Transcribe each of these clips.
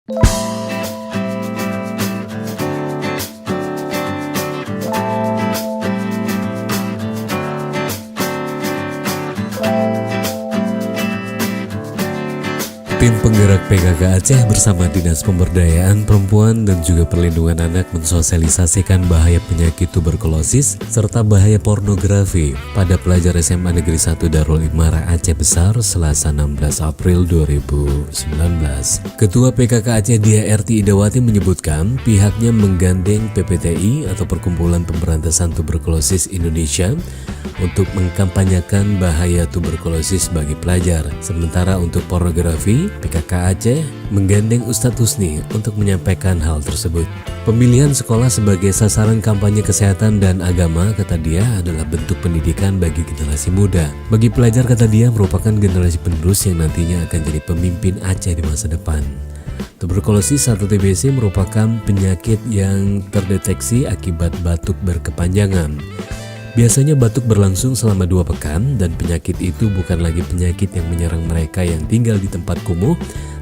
Tim penggerak PKK Aceh bersama Dinas Pemberdayaan Perempuan dan juga Perlindungan Anak mensosialisasikan bahaya penyakit tuberkulosis serta bahaya pornografi pada pelajar SMA Negeri 1 Darul Imara Aceh Besar Selasa 16 April 2019. Ketua PKK Aceh Dia Erti Idawati menyebutkan pihaknya menggandeng PPTI atau Perkumpulan Pemberantasan Tuberkulosis Indonesia untuk mengkampanyekan bahaya tuberkulosis bagi pelajar. Sementara untuk pornografi, PKK Aceh menggandeng Ustadz Husni untuk menyampaikan hal tersebut. Pemilihan sekolah sebagai sasaran kampanye kesehatan dan agama, kata dia, adalah bentuk pendidikan bagi generasi muda. Bagi pelajar, kata dia, merupakan generasi penerus yang nantinya akan jadi pemimpin Aceh di masa depan. Tuberkulosis atau TBC merupakan penyakit yang terdeteksi akibat batuk berkepanjangan. Biasanya batuk berlangsung selama 2 pekan dan penyakit itu bukan lagi penyakit yang menyerang mereka yang tinggal di tempat kumuh,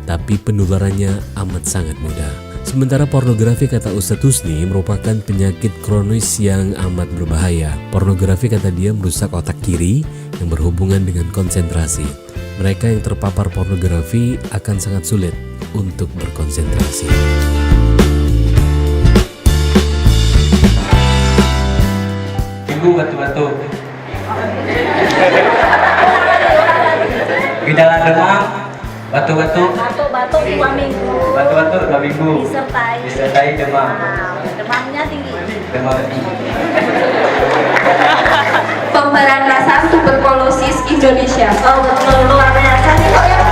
tapi penularannya amat sangat mudah. Sementara pornografi, kata Ustadz Husni, merupakan penyakit kronis yang amat berbahaya. Pornografi, kata dia, merusak otak kiri yang berhubungan dengan konsentrasi. Mereka yang terpapar pornografi akan sangat sulit untuk berkonsentrasi. Batu-batu gejala demam, batu-batu 2 minggu, batu-batu 2 minggu disertai demam. Demamnya tinggi. Pemberantasan tuberkulosis Indonesia. Oh betul, luar biasa nih.